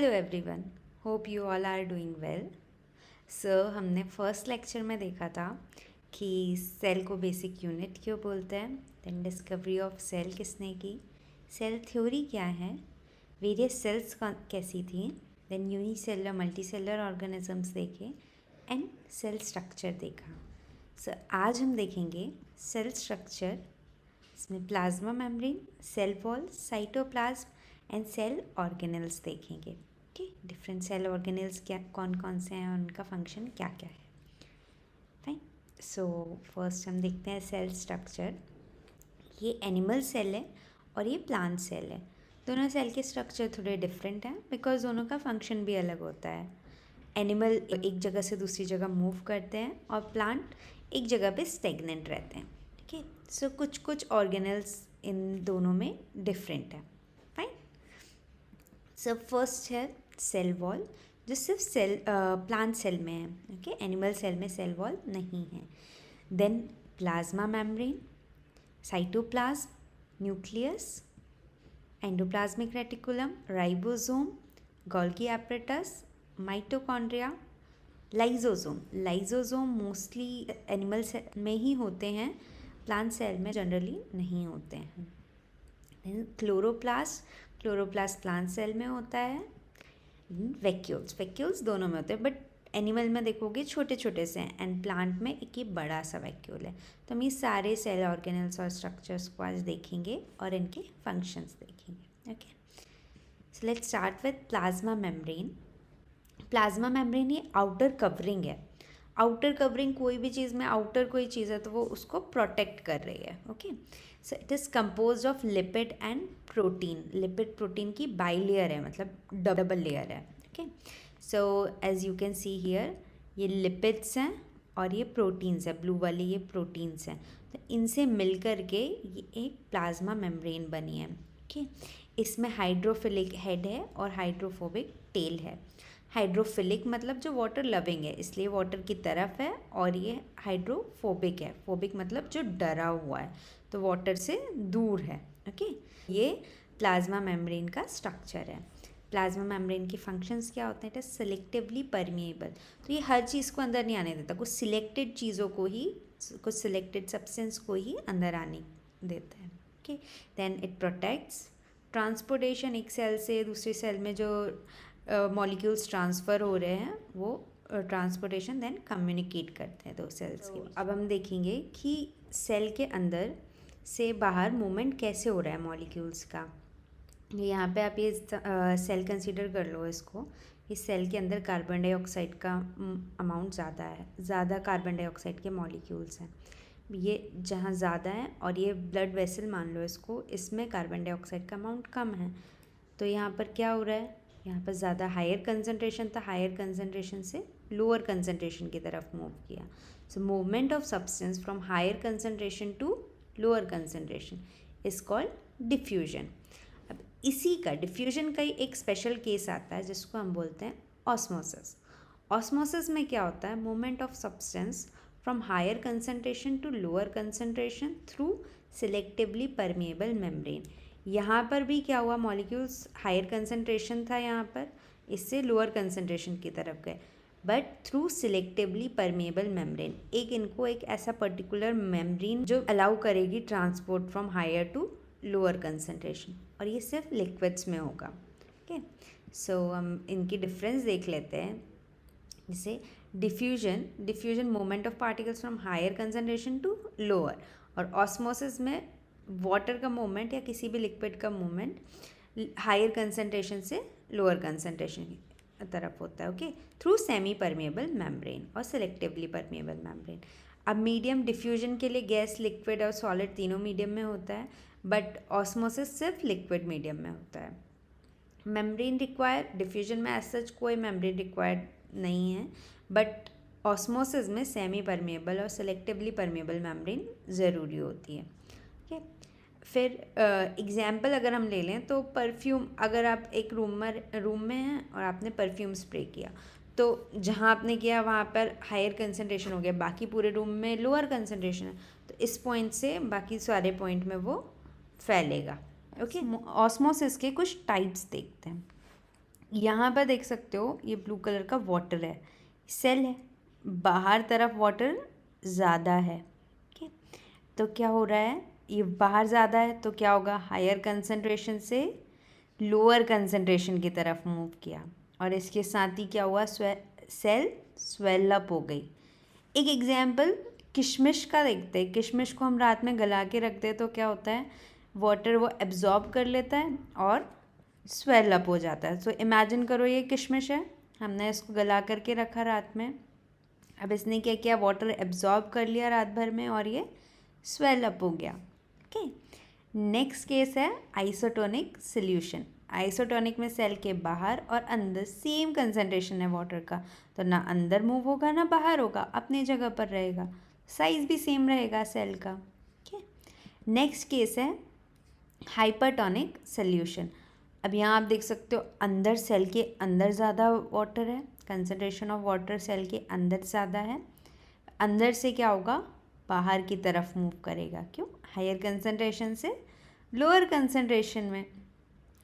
Hello everyone, hope you all are doing well. हमने first lecture में देखा था कि सेल को बेसिक यूनिट क्यों बोलते हैं, देन डिस्कवरी ऑफ सेल किसने की, सेल थ्योरी क्या है, वेरियस सेल्स कैसी थी, देन यूनिसेलुलर मल्टीसेलुलर ऑर्गेनिजम्स देखे एंड सेल स्ट्रक्चर देखा। आज हम देखेंगे सेल स्ट्रक्चर। इसमें plasma membrane, cell wall, cytoplasm and cell organelles देखेंगे। ओके, डिफरेंट सेल ऑर्गेनेल्स क्या कौन कौन से हैं, उनका फंक्शन क्या क्या है। फाइन। फर्स्ट हम देखते हैं सेल स्ट्रक्चर। ये एनिमल सेल है और ये प्लांट सेल है। दोनों सेल के स्ट्रक्चर थोड़े डिफरेंट हैं बिकॉज दोनों का फंक्शन भी अलग होता है। एनिमल एक जगह से दूसरी जगह मूव करते हैं और प्लांट एक जगह पे स्टेगनेंट रहते हैं। ठीक है, कुछ कुछ ऑर्गेनल्स इन दोनों में डिफरेंट है। फाइन। फर्स्ट है सेल वॉल, जो सिर्फ प्लांट सेल में है। ओके, एनिमल सेल में सेल वॉल नहीं है। Then plasma membrane, cytoplasm, nucleus, endoplasmic reticulum, ribosome, Golgi apparatus, mitochondria, lysosome mostly animal cell में ही होते हैं, प्लांट सेल में जनरली नहीं होते हैं। क्लोरोप्लास्ट प्लांट सेल में होता है। वैक्यूल्स दोनों में होते हैं, बट एनिमल में देखोगे छोटे छोटे से हैं एंड प्लांट में एक ही बड़ा सा वैक्यूल है। तो हम ये सारे सेल ऑर्गेनल्स और स्ट्रक्चर्स को आज देखेंगे और इनके फंक्शंस देखेंगे। Okay, so let's start with plasma membrane. Plasma membrane ये आउटर कवरिंग है। आउटर कवरिंग, कोई भी चीज़ में आउटर कोई चीज़ है तो वो उसको प्रोटेक्ट कर रही है। Okay, so it is compose of lipid and protein. Lipid protein की बाई लेयर है, मतलब डबल लेयर है। Okay, so as you can see here, ये लिपिड्स हैं और ये प्रोटीन्स है, ब्लू वाली ये प्रोटीन्स हैं। तो इनसे मिल कर के ये एक प्लाज्मा मेम्ब्रेन बनी है। ओके, इसमें हाइड्रोफिलिक हेड है और हाइड्रोफोबिक टेल है। हाइड्रोफिलिक मतलब जो वाटर लविंग है, इसलिए वाटर की तरफ है, और ये हाइड्रोफोबिक है। फोबिक मतलब जो डरा हुआ है, तो वाटर से दूर है। ओके, ये प्लाज्मा मेम्ब्रेन का स्ट्रक्चर है। प्लाज्मा मेम्ब्रेन के फंक्शंस क्या होते हैं? It is selectively permeable. तो ये हर चीज़ को अंदर नहीं आने देता, कुछ सिलेक्टेड चीज़ों को ही, कुछ सिलेक्टेड सब्सटेंस को ही अंदर आने देता है। Okay, then it protects transportation. एक सेल से दूसरे सेल में जो मॉलिक्यूल्स ट्रांसफ़र हो रहे हैं वो ट्रांसपोर्टेशन देन कम्युनिकेट करते हैं दो सेल्स के। अब हम देखेंगे कि सेल के अंदर से बाहर मूवमेंट कैसे हो रहा है मॉलिक्यूल्स का। यहाँ पे आप ये सेल कंसीडर कर लो इसको। इस सेल के अंदर कार्बन डाइऑक्साइड का अमाउंट ज़्यादा है, ज़्यादा कार्बन डाइऑक्साइड के मॉलिक्यूल्स हैं। ये जहाँ ज़्यादा है, और ये ब्लड वेसल मान लो इसको, इसमें कार्बन डाइऑक्साइड का अमाउंट कम है। तो यहाँ पर क्या हो रहा है? यहाँ पर ज़्यादा हायर कंसनट्रेशन था, हायर कंसनट्रेशन से लोअर कंसनट्रेशन की तरफ मूव किया। So movement of substance from higher concentration to lower concentration is called diffusion. अब इसी का, डिफ्यूजन का ही एक स्पेशल केस आता है जिसको हम बोलते हैं ऑस्मोसिस। ऑस्मोसिस में क्या होता है? Movement of substance from higher concentration to lower concentration through selectively permeable membrane. यहाँ पर भी क्या हुआ? मॉलिक्यूल्स हायर कंसनट्रेशन था यहाँ पर, इससे लोअर कंसनट्रेशन की तरफ गए, but through selectively permeable membrane. इनको एक ऐसा पर्टिकुलर मेम्ब्रेन जो अलाउ करेगी transport from higher to lower concentration, और ये सिर्फ लिक्विड्स में होगा। ओके, सो हम इनकी डिफरेंस देख लेते हैं। जैसे diffusion movement of particles from higher concentration to lower, और ऑस्मोसिस में वाटर का मूवमेंट या किसी भी लिक्विड का मूवमेंट हायर कंसनट्रेशन से लोअर कंसनट्रेशन की तरफ होता है। Okay, through semipermeable membrane और सिलेक्टिवली परमिएबल मेम्ब्रेन। अब मीडियम डिफ्यूजन के लिए गैस, लिक्विड और सॉलिड तीनों मीडियम में होता है, बट ऑस्मोसिस सिर्फ लिक्विड मीडियम में होता है। मेम्ब्रेन रिक्वायर, डिफ्यूजन में एज सच कोई मेम्ब्रेन रिक्वायर्ड नहीं है, बट ऑस्मोसिस में सेमी परमिएबल और सिलेक्टिवली परमिएबल मेम्ब्रेन ज़रूरी होती है। ठीक है, फिर एग्जाम्पल अगर हम ले लें तो परफ्यूम, अगर आप एक रूम में हैं और आपने परफ्यूम स्प्रे किया, तो जहाँ आपने किया वहाँ पर हायर कंसनट्रेशन हो गया, बाकी पूरे रूम में लोअर कंसनट्रेशन है, तो इस पॉइंट से बाकी सारे पॉइंट में वो फैलेगा। ओके, ऑस्मोसिस के कुछ टाइप्स देखते हैं। यहाँ पर देख सकते हो ये ब्लू कलर का वाटर है, सेल है, बाहर तरफ वाटर ज़्यादा है। ओके, तो क्या हो रहा है, ये बाहर ज़्यादा है तो क्या होगा, हायर कंसंट्रेशन से लोअर कंसंट्रेशन की तरफ मूव किया, और इसके साथ ही क्या हुआ, सेल स्वेल अप हो गई। एक एग्जाम्पल किशमिश का देखते हैं। किशमिश को हम रात में गला के रखते हैं तो क्या होता है, वाटर वो एब्जॉर्ब कर लेता है और स्वेल अप हो जाता है। सो इमेजिन करो ये किशमिश है, हमने इसको गला करके रखा रात में, अब इसने क्या किया, वाटर एब्जॉर्ब कर लिया रात भर में और ये स्वेल अप हो गया। ओके, नेक्स्ट केस है आइसोटोनिक सॉल्यूशन। आइसोटोनिक में सेल के बाहर और अंदर सेम कंसंट्रेशन है वाटर का, तो ना अंदर मूव होगा ना बाहर होगा, अपनी जगह पर रहेगा, साइज भी सेम रहेगा सेल का। ओके, नेक्स्ट केस है हाइपरटोनिक सॉल्यूशन। अब यहाँ आप देख सकते हो अंदर सेल के अंदर ज़्यादा वाटर है, कंसंट्रेशन ऑफ वाटर सेल के अंदर ज़्यादा है, अंदर से क्या होगा, बाहर की तरफ मूव करेगा। क्यों, हायर कंसंट्रेशन से लोअर कंसंट्रेशन में।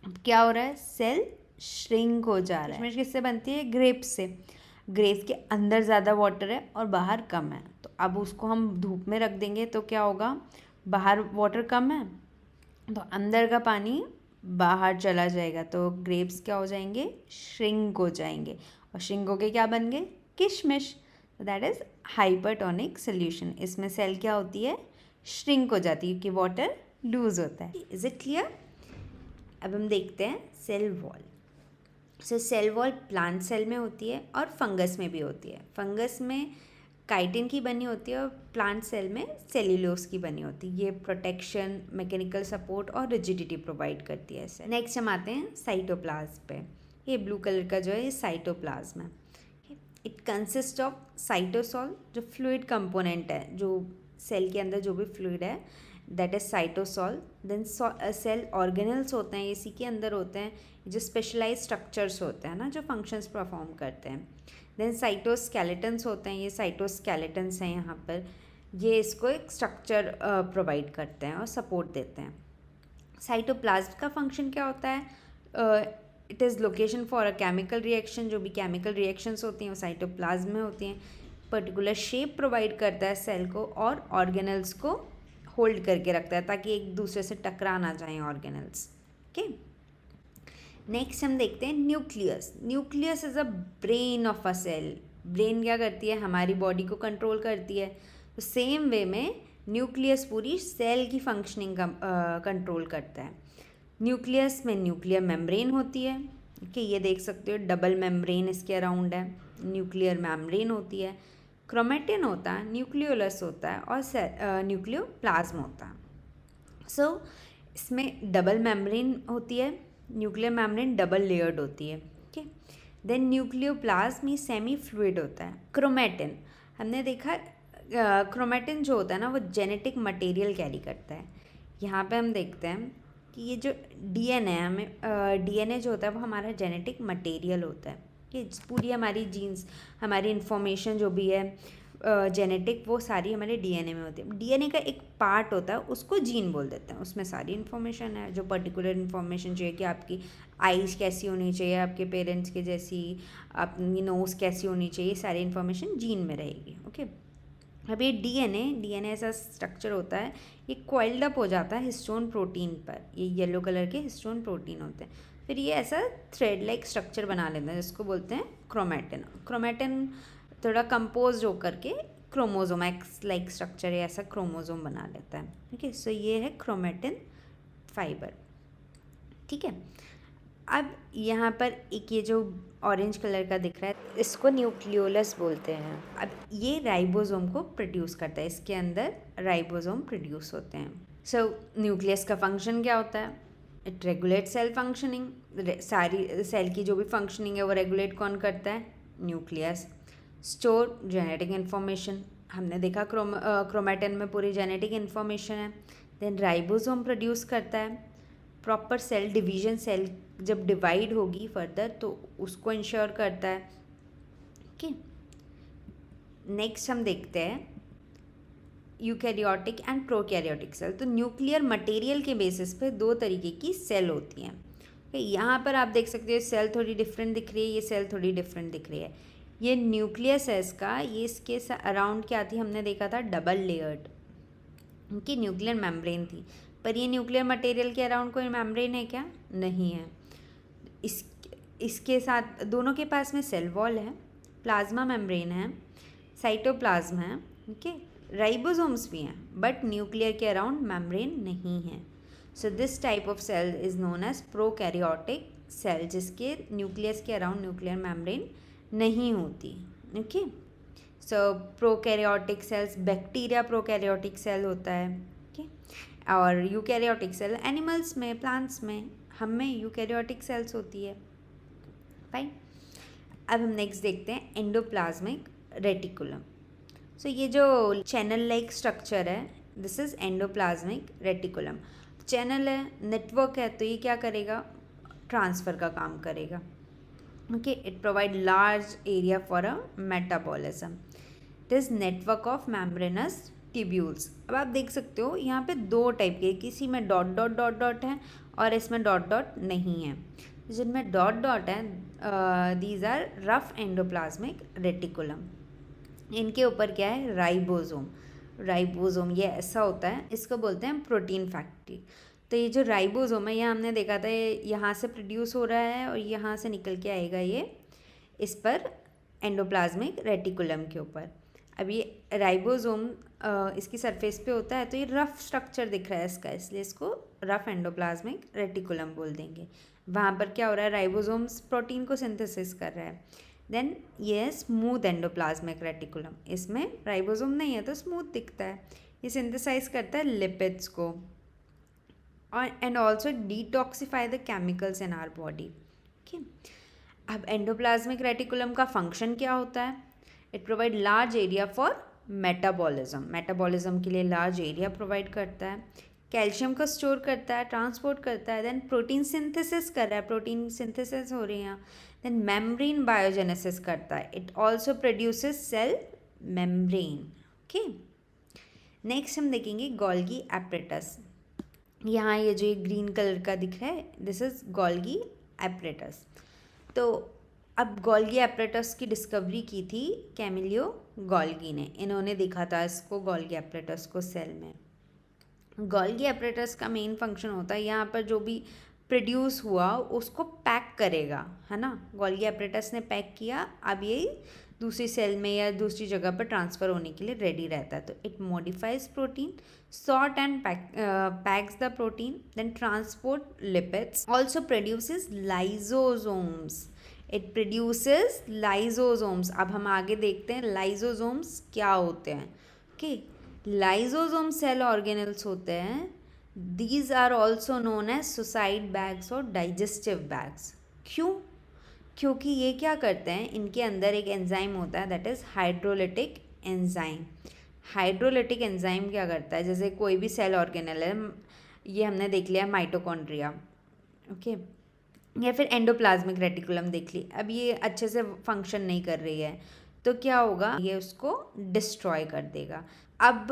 अब क्या हो रहा है, सेल श्रिंक हो जा रहा है। किशमिश किससे बनती है, ग्रेप्स से। ग्रेप्स के अंदर ज़्यादा वाटर है और बाहर कम है, तो अब उसको हम धूप में रख देंगे तो क्या होगा, बाहर वाटर कम है तो अंदर का पानी बाहर चला जाएगा, तो ग्रेप्स क्या हो जाएंगे, श्रिंक हो जाएंगे, और श्रिंक होके क्या बन गए, किशमिश। तो दैट इज़ हाइपरटोनिक सॉल्यूशन। इसमें सेल क्या होती है, श्रिंक हो जाती है क्योंकि वाटर लूज होता है। Is it clear. अब हम देखते हैं सेल वॉल। सो सेल वॉल प्लांट सेल में होती है और फंगस में भी होती है। फंगस में काइटिन की बनी होती है और प्लांट सेल में सेल्यूलोज की बनी होती है। ये प्रोटेक्शन, मैकेनिकल सपोर्ट और रिजिडिटी प्रोवाइड करती है इसे। नेक्स्ट हम आते हैं साइटोप्लाज्म पे। ये ब्लू कलर का जो है ये साइटोप्लाज्म है। इट कंसिस्ट ऑफ साइटोसॉल, जो फ्लूइड कंपोनेंट है, जो सेल के अंदर जो भी फ्लूइड है that is cytosol. Then cell organelles होते हैं, इसी के अंदर होते हैं, जो स्पेशलाइज स्ट्रक्चर्स होते हैं ना, जो फंक्शंस परफॉर्म करते हैं। देन साइटोस्केलेटन्स होते हैं, ये साइटोस्केलेटन्स हैं यहाँ पर, ये इसको एक स्ट्रक्चर प्रोवाइड करते हैं और सपोर्ट देते हैं। साइटोप्लाज्म का फंक्शन क्या होता है, it is location for a chemical reaction. जो भी केमिकल रिएक्शंस होती हैं वो साइटोप्लाज्म में होती हैं। पर्टिकुलर शेप प्रोवाइड करता है सेल को और ऑर्गेनल्स को होल्ड करके रखता है ताकि एक दूसरे से टकरा ना जाएं ऑर्गेनल्स। ओके, नेक्स्ट हम देखते हैं nucleus. Nucleus is a brain of a cell. Brain क्या करती है, हमारी बॉडी को कंट्रोल करती है, तो सेम वे में न्यूक्लियस पूरी सेल की फंक्शनिंग का कंट्रोल करता है। न्यूक्लियस में न्यूक्लियर मेम्ब्रेन होती है। ओके, ये देख सकते हो डबल मेम्ब्रेन इसके अराउंड है, न्यूक्लियर मेम्ब्रेन होती है। क्रोमेटिन होता है, न्यूक्लियोलस होता है और न्यूक्लियोप्लाज्म होता है। सो इसमें डबल मेम्ब्रेन होती है, न्यूक्लियर मेम्ब्रेन डबल लेयर्ड होती है। ओके, देन न्यूक्लियोप्लाज्म में सेमी फ्लूइड होता है। क्रोमेटिन हमने देखा, क्रोमेटिन जो होता है ना वो जेनेटिक मटेरियल कैरी करता है। यहाँ पे हम देखते हैं कि ये जो डीएनए है, हमें डीएनए जो होता है वो हमारा जेनेटिक मटेरियल होता है कि पूरी हमारी जीन्स, हमारी इन्फॉर्मेशन जो भी है जेनेटिक, वो सारी हमारे डीएनए में होती है। डीएनए का एक पार्ट होता है उसको जीन बोल देते हैं, उसमें सारी इन्फॉर्मेशन है। जो पर्टिकुलर इन्फॉर्मेशन चाहिए कि आपकी आइज़ कैसी होनी चाहिए, आपके पेरेंट्स के जैसी, अपनी नोज़ कैसी होनी चाहिए, सारी इन्फॉर्मेशन जीन में रहेगी। ओके, अब ये डीएनए ऐसा स्ट्रक्चर होता है, ये क्वाइल्ड अप हो जाता है हिस्टोन प्रोटीन पर। ये येलो कलर के हिस्टोन प्रोटीन होते हैं, फिर ये ऐसा थ्रेड लाइक स्ट्रक्चर बना लेते हैं जिसको बोलते हैं क्रोमेटिन। क्रोमेटिन थोड़ा कंपोज होकर के क्रोमोजोम एक्स लाइक स्ट्रक्चर है, ऐसा क्रोमोजोम बना लेता है। ठीक है, सो ये है क्रोमेटिन फाइबर। ठीक है, अब यहाँ पर एक ये जो ऑरेंज कलर का दिख रहा है इसको न्यूक्लियोलस बोलते हैं। अब ये राइबोसोम को प्रोड्यूस करता है, इसके अंदर राइबोसोम प्रोड्यूस होते हैं। सो न्यूक्लियस का फंक्शन क्या होता है, इट रेगुलेट सेल फंक्शनिंग। सारी सेल की जो भी फंक्शनिंग है वो रेगुलेट कौन करता है, न्यूक्लियस। स्टोर जेनेटिक इन्फॉर्मेशन, हमने देखा क्रोमेटिन में पूरी जेनेटिक इन्फॉर्मेशन है। देन राइबोसोम प्रोड्यूस करता है प्रॉपर सेल डिवीजन, सेल जब डिवाइड होगी फर्दर तो उसको इंश्योर करता है। ओके, नेक्स्ट हम देखते हैं यूकैरियोटिक एंड प्रोकैरियोटिक सेल। तो न्यूक्लियर मटेरियल के बेसिस पे दो तरीके की सेल होती हैं। यहाँ पर आप देख सकते हो सेल थोड़ी डिफरेंट दिख रही है, ये सेल थोड़ी डिफरेंट दिख रही है। ये न्यूक्लियस है इसका, ये इसके अराउंड क्या थी, हमने देखा था डबल लेयर्ड की न्यूक्लियर मेम्ब्रेन थी, पर ये न्यूक्लियर मटेरियल के अराउंड कोई मेम्ब्रेन है क्या? नहीं है। इसके साथ दोनों के पास में सेल वॉल है, प्लाज्मा मेम्ब्रेन है, साइटोप्लाज्म है, ओके, राइबोसोम्स भी हैं, बट न्यूक्लियर के अराउंड मेम्ब्रेन नहीं है। So this type of cell is known as prokaryotic cell, जिसके न्यूक्लियस के अराउंड न्यूक्लियर मेम्ब्रेन नहीं होती। Okay, so prokaryotic cells, bacteria prokaryotic cell होता है, ओके, और यूकैरियोटिक सेल एनिमल्स में, प्लांट्स में, हम में यूकैरियोटिक सेल्स होती है। फाइन, अब हम नेक्स्ट देखते हैं एंडोप्लाज्मिक रेटिकुलम। सो ये जो चैनल लाइक स्ट्रक्चर है, this is endoplasmic reticulum. Channel है, नेटवर्क है, तो ये क्या करेगा? ट्रांसफ़र का काम करेगा। Okay, it provide large area for a metabolism. This network of membranes tubules. अब आप देख सकते हो यहाँ पे दो टाइप के, किसी में डॉट डॉट डॉट डॉट है और इसमें डॉट डॉट नहीं है। जिनमें डॉट डॉट है, these are rough endoplasmic reticulum. इनके ऊपर क्या है? राइबोसोम। राइबोसोम ये ऐसा होता है, इसको बोलते हैं प्रोटीन फैक्ट्री। तो ये जो राइबोसोम है, ये हमने देखा था, ये यहाँ से प्रोड्यूस हो रहा है और यहाँ से निकल के आएगा ये इस पर एंडोप्लाज्मिक रेटिकुलम के ऊपर। अब ये राइबोसोम इसकी सरफेस पे होता है, तो ये रफ स्ट्रक्चर दिख रहा है इसका, इसलिए इसको रफ एंडोप्लाज्मिक रेटिकुलम बोल देंगे। वहाँ पर क्या हो रहा है? राइबोसोम्स प्रोटीन को सिंथेसिस कर रहा है। देन ये स्मूथ एंडोप्लाज्मिक रेटिकुलम, इसमें राइबोसोम नहीं है तो स्मूथ दिखता है। ये सिंथेसाइज करता है लिपिड्स को और and also detoxify the chemicals in our body. Okay, अब एंडोप्लाज्मिक रेटिकुलम का फंक्शन क्या होता है? It provide large area for metabolism. Metabolism के लिए लार्ज एरिया प्रोवाइड करता है, कैल्शियम को स्टोर करता है, ट्रांसपोर्ट करता है, देन प्रोटीन सिंथेसिस कर रहा है, प्रोटीन सिंथेसिस हो रही है, देन मेम्ब्रेन बायोजेनेसिस करता है, it also produces cell membrane. Okay, next हम देखेंगे गोल्गी एपरेटस। यहाँ ये जो ग्रीन कलर का दिख रहा है, दिस इज गोल्गी एपरेटस। तो अब गोल्गी एपरेटस की डिस्कवरी की थी कैमिलियो गोल्गी ने। इन्होंने देखा था इसको, गोल्गी एपरेटस को, सेल में। गोल्गी एपरेटस का मेन फंक्शन होता है यहाँ पर जो भी प्रोड्यूस हुआ उसको पैक करेगा, है ना। गोल्गी एपरेटस ने पैक किया, अब ये दूसरी सेल में या दूसरी जगह पर ट्रांसफ़र होने के लिए रेडी रहता है। तो it modifies protein, sort and packs the protein, then transport lipids, also produces lysosomes. It produces lysosomes. अब हम आगे देखते हैं लाइजोसोम्स क्या होते हैं। ओके, लाइजोसोम सेल ऑर्गेनल्स होते हैं। These are also known as suicide bags और डाइजेस्टिव बैग्स। क्यों? क्योंकि ये क्या करते हैं, इनके अंदर एक एंजाइम होता है, that is hydrolytic enzyme. Hydrolytic enzyme क्या करता है, जैसे कोई भी सेल ऑर्गेनल है, ये हमने देख लिया माइटोकॉन्ड्रिया, ओके, या फिर एंडोप्लाज्मिक रेटिकुलम देख ली। अब ये अच्छे से फंक्शन नहीं कर रही है तो क्या होगा, ये उसको डिस्ट्रॉय कर देगा। अब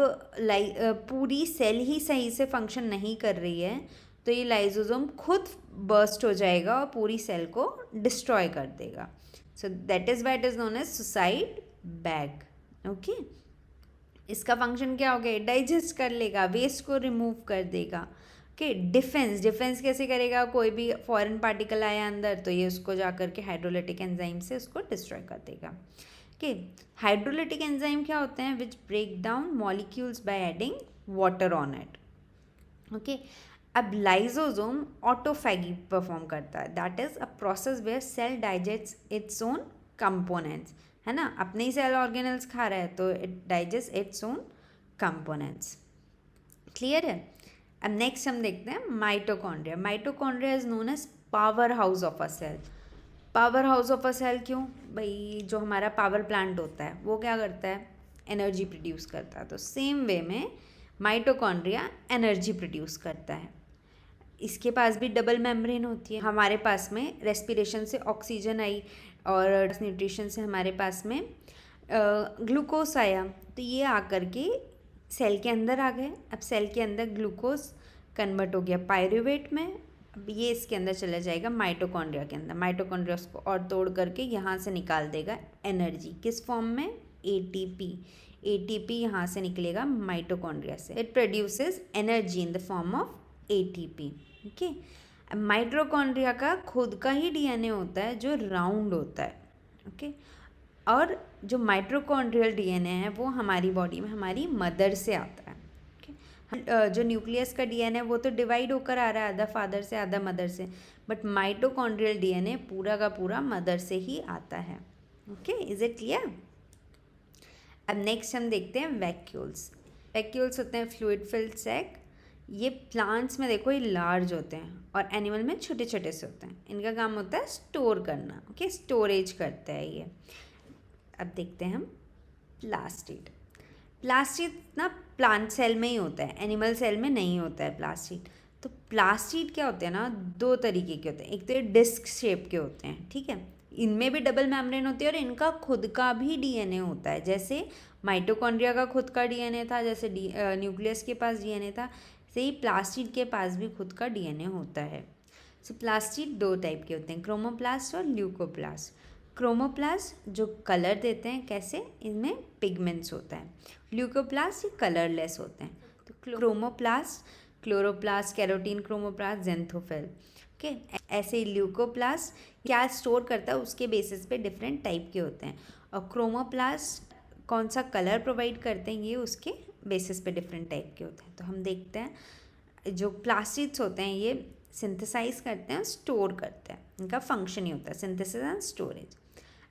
पूरी सेल ही सही से फंक्शन नहीं कर रही है तो ये लाइजोसोम खुद बर्स्ट हो जाएगा और पूरी सेल को डिस्ट्रॉय कर देगा। So that is why it is known as suicide bag. Okay, इसका फंक्शन क्या हो गया, डाइजेस्ट कर लेगा, वेस्ट को रिमूव कर देगा। ओके, डिफेंस कैसे करेगा, कोई भी फॉरेन पार्टिकल आया अंदर तो ये उसको जा करके हाइड्रोलिटिक एंजाइम से उसको डिस्ट्रॉय कर देगा। ओके, हाइड्रोलिटिक एंजाइम क्या होते हैं, which break down molecules by adding water on it. Okay, अब लाइजोसोम ऑटोफैगी परफॉर्म करता है, that is a process where cell digest its own components, है ना। अपने ही सेल ऑर्गेनल्स खा रहा है तो it digest its own components. Clear है। अब नेक्स्ट हम देखते हैं mitochondria. Mitochondria is known as power house of a cell. Power house of a cell क्यों भाई, जो हमारा पावर प्लांट होता है वो क्या करता है, एनर्जी प्रोड्यूस करता है। तो सेम वे में माइटोकॉन्ड्रिया एनर्जी प्रोड्यूस करता है। इसके पास भी डबल मेम्ब्रेन होती है। हमारे पास में रेस्पिरेशन से ऑक्सीजन आई और न्यूट्रिशन से हमारे पास में ग्लूकोज आया, तो ये आकर के सेल के अंदर आ गए। अब सेल के अंदर ग्लूकोज कन्वर्ट हो गया पायरूवेट में, अब ये इसके अंदर चला जाएगा माइटोकॉन्ड्रिया के अंदर, माइटोकॉन्ड्रिया उसको और तोड़ करके यहाँ से निकाल देगा एनर्जी, किस फॉर्म में, एटीपी। एटीपी यहाँ से निकलेगा माइटोकॉन्ड्रिया से, it produces energy in the form of ATP. Okay, mitochondria का खुद का ही डीएनए होता है जो राउंड होता है। ओके, और जो माइटोकॉन्ड्रियल डीएनए है वो हमारी बॉडी में हमारी मदर से आता है। जो न्यूक्लियस का डीएनए वो तो डिवाइड होकर आ रहा है, आधा फादर से आधा मदर से, बट माइटोकॉन्ड्रियल डीएनए पूरा का पूरा मदर से ही आता है। Okay, is it clear? अब नेक्स्ट हम देखते हैं वैक्यूल्स। वैक्यूल्स होते हैं फ्लूइड फिल्ड सैक। ये प्लांट्स में देखो ये लार्ज होते हैं और एनिमल में छोटे छोटे से होते हैं। इनका काम होता है स्टोर करना। ओके, स्टोरेज करता है ये। अब देखते हैं हम प्लास्टिड। प्लास्टिड ना प्लांट सेल में ही होता है, एनिमल सेल में नहीं होता है प्लास्टिड। तो प्लास्टिड क्या होते हैं ना, दो तरीके के होते हैं। एक तो ये डिस्क शेप के होते हैं, ठीक है, इनमें भी डबल मेम्ब्रेन होती है और इनका खुद का भी डीएनए होता है। जैसे माइटोकॉन्ड्रिया का खुद का डीएनए था, जैसे न्यूक्लियस के पास डीएनए था, से ही प्लास्टिड के पास भी खुद का डीएनए होता है। सो प्लास्टिड दो टाइप के होते हैं, क्रोमोप्लास्ट और ल्यूकोप्लास्ट। क्रोमोप्लास्ट जो कलर देते हैं, कैसे, इनमें पिगमेंट्स होता है। ल्यूकोप्लास्ट ये कलरलेस होते हैं। तो chromoplast, chloroplast, carotene chromoplast, xanthophyll. Okay, ऐसे ही ल्यूकोप्लास्ट क्या स्टोर करता है उसके बेसिस पे डिफरेंट टाइप के होते हैं, और क्रोमोप्लास्ट कौन सा कलर प्रोवाइड करते हैं ये उसके बेसिस पे डिफरेंट टाइप के होते हैं। तो हम देखते हैं जो प्लास्टिड्स होते हैं ये सिंथेसाइज करते हैं, स्टोर करते हैं, इनका फंक्शन ही होता है सिंथेसिस एंड स्टोरेज।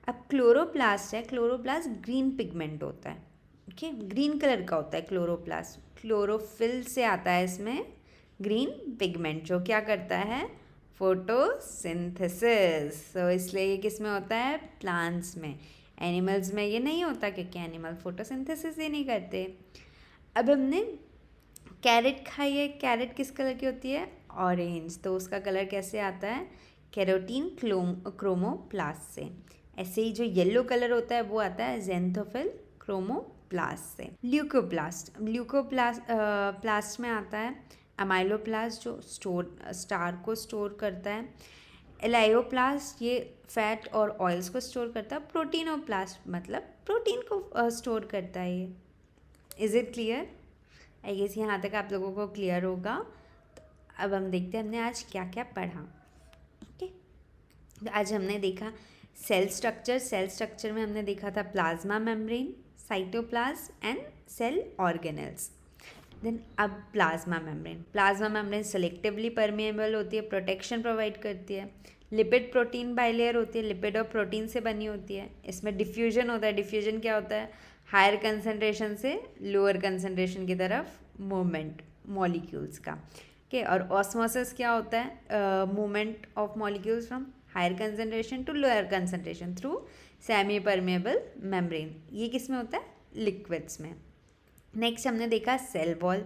अब क्लोरोप्लास्ट है, क्लोरोप्लास्ट ग्रीन पिगमेंट होता है। ओके, ग्रीन कलर का होता है क्लोरोप्लास्ट। क्लोरोफिल से आता है इसमें ग्रीन पिगमेंट, जो क्या करता है, फोटोसिंथेसिस। तो इसलिए ये किस में होता है, प्लांट्स में। एनिमल्स में ये नहीं होता क्योंकि एनिमल फोटोसिंथेसिस ही नहीं करते। अब हमने कैरेट खाई है, कैरेट किस कलर की होती है, ऑरेंज। तो उसका कलर कैसे आता है, कैरोटीन क्रोमोप्लास्ट से। ऐसे ही जो येलो कलर होता है वो आता है ज़ेंथोफिल क्रोमोप्लास्ट से। प्लास्ट में आता है अमाइलोप्लास्ट जो स्टार को स्टोर करता है। एलायोप्लास्ट ये फैट और ऑयल्स को स्टोर करता है। प्रोटीनोप्लास्ट मतलब प्रोटीन को स्टोर करता है ये। Is it clear? I guess यहाँ तक आप लोगों को क्लियर होगा। तो अब हम देखते हैं हमने आज क्या क्या पढ़ा। ओके, तो आज हमने देखा सेल स्ट्रक्चर। सेल स्ट्रक्चर में हमने देखा था plasma membrane, cytoplasm and cell organelles. Then अब प्लाज्मा मेम्ब्रेन सेलेक्टिवली परमेएबल होती है, प्रोटेक्शन प्रोवाइड करती है। लिपिड प्रोटीन बाइलेयर होती है, लिपिड और प्रोटीन से बनी होती है। इसमें डिफ्यूजन होता है। डिफ्यूजन क्या होता है, हायर कंसनट्रेशन से लोअर कंसनट्रेशन की तरफ मूवमेंट मॉलिक्यूल्स का। ओके, और ऑस्मोसिस क्या होता है, movement of molecules from higher concentration to lower concentration through semi permeable membrane. ये किस में होता है, लिक्विड्स में। नेक्स्ट हमने देखा सेल वॉल।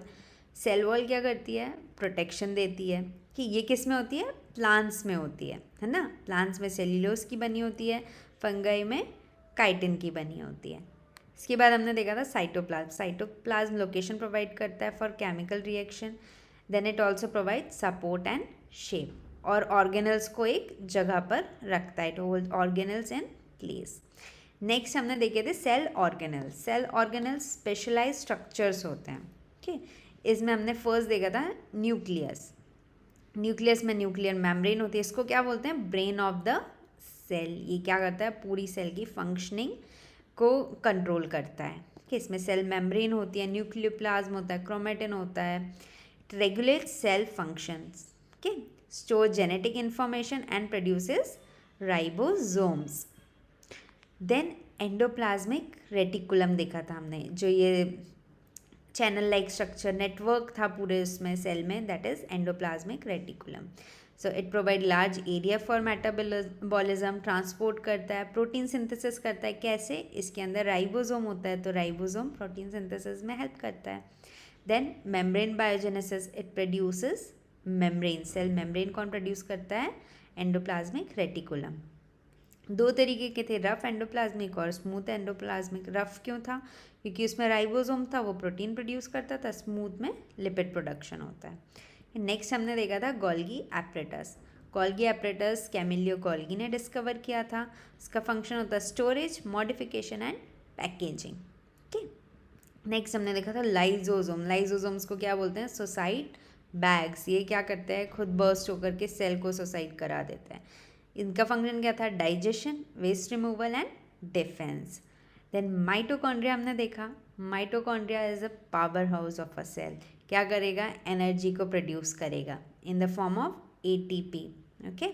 सेल वॉल क्या करती है, प्रोटेक्शन देती है। कि ये किस में होती है, प्लांट्स में होती है ना। प्लांट्स में सेल्यूलोज की बनी होती है, फंगाई में काइटिन की बनी होती है। इसके बाद हमने देखा था साइटोप्लाज्म। साइटोप्लाज्म लोकेशन प्रोवाइड करता है for chemical reaction. Then it also provide support and shape, और ऑर्गेनल्स को एक जगह पर रखता है, to hold organelles in place. Next हमने देखे थे cell organelles. Cell organelles specialize structures होते हैं। ठीक, इसमें हमने फर्स्ट देखा था न्यूक्लियस। न्यूक्लियस में न्यूक्लियर मेम्ब्रेन होती है, इसको क्या बोलते हैं, ब्रेन ऑफ द सेल। ये क्या करता है, पूरी सेल की फंक्शनिंग को कंट्रोल करता है। कि इसमें सेल मेम्ब्रेन होती है, न्यूक्लियोप्लाज्म होता है, क्रोमेटिन होता है। It regulates cell functions, okay, store genetic information and produces ribosomes. Then endoplasmic reticulum देखा था हमने, जो ये चैनल लाइक स्ट्रक्चर नेटवर्क था पूरे उसमें सेल में, that is endoplasmic reticulum. So it provide large area for metabolism, transport करता है, प्रोटीन सिंथेसिस करता है। कैसे, इसके अंदर राइबोसोम होता है, तो राइबोसोम प्रोटीन सिंथेसिस में हेल्प करता है। Then membrane biogenesis, it produces membrane. Cell membrane कौन प्रोड्यूस करता है, एंडोप्लाज्मिक रेटिकुलम। दो तरीके के थे, रफ एंडोप्लाज्मिक और स्मूथ एंडोप्लाज्मिक। रफ क्यों था, क्योंकि उसमें राइबोसोम था, वो प्रोटीन प्रोड्यूस करता था। स्मूथ में लिपिड प्रोडक्शन होता है। नेक्स्ट हमने देखा था Golgi apparatus. Golgi apparatus Camillo Golgi ने डिस्कवर किया था। इसका फंक्शन होता है storage, modification and packaging. Okay, next हमने देखा था लाइजोसोम। लाइजोसोम्स को क्या बोलते हैं? सोसाइट बैग्स। ये क्या करते हैं? खुद बर्स्ट होकर के सेल को सोसाइट करा देते हैं। इनका फंक्शन क्या था? Digestion, waste removal and defence. Then mitochondria हमने देखा। Mitochondria is a power house of a cell. क्या करेगा? एनर्जी को प्रोड्यूस करेगा in the form of ATP. Okay,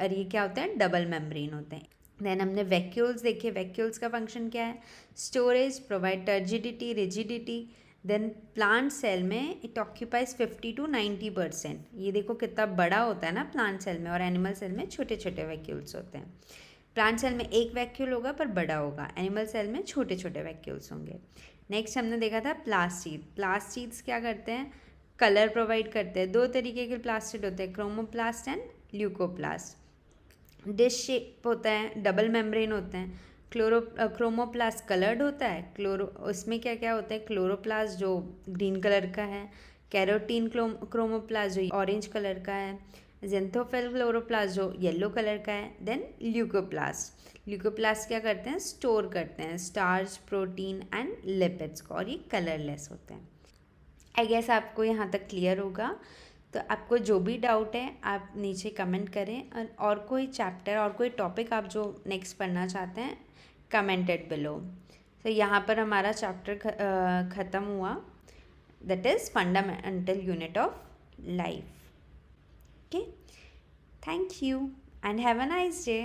और ये क्या होता है? डबल मेम्ब्रेन होते हैं। देन हमने वैक्यूल्स देखे। वैक्यूल्स का फंक्शन क्या है? Storage, provide turgidity, rigidity. Then plant cell में इट ऑक्यूपाइज 50 to 90%। ये देखो कितना बड़ा होता है ना प्लांट सेल में, और एनिमल सेल में छोटे छोटे वैक्यूल्स होते हैं। प्लांट सेल में एक वैक्यूल होगा पर बड़ा होगा, एनिमल सेल में छोटे छोटे वैक्यूल्स होंगे। नेक्स्ट हमने देखा था प्लास्टिड। प्लास्टिड्स क्या करते हैं? कलर प्रोवाइड करते हैं। दो तरीके के प्लास्टिड होते हैं, chromoplast and leucoplast. Dish shape होता है, डबल मेम्ब्रेन होते हैं। क्रोमोप्लास्ट कलर्ड होता है। उसमें क्या क्या होता है? क्लोरोप्लास्ट जो ग्रीन कलर का है, कैरोटीन क्रोमोप्लास्ट जो ऑरेंज कलर का है, जेंथोफिल क्लोरोप्लास्ट जो येलो कलर का है, देन ल्यूकोप्लास्ट। ल्यूकोप्लास्ट क्या करते हैं? स्टोर करते हैं स्टार्च, प्रोटीन एंड लिपिड्स को, और ये कलरलेस होते हैं। आई गेस आपको यहाँ तक क्लियर होगा। तो आपको जो भी डाउट है आप नीचे कमेंट करें, और कोई चैप्टर और कोई टॉपिक आप जो नेक्स्ट पढ़ना चाहते हैं कमेंटेड बिलो। तो यहाँ पर हमारा चैप्टर ख़त्म हुआ, that is fundamental unit of life. Okay, thank you and have a nice day.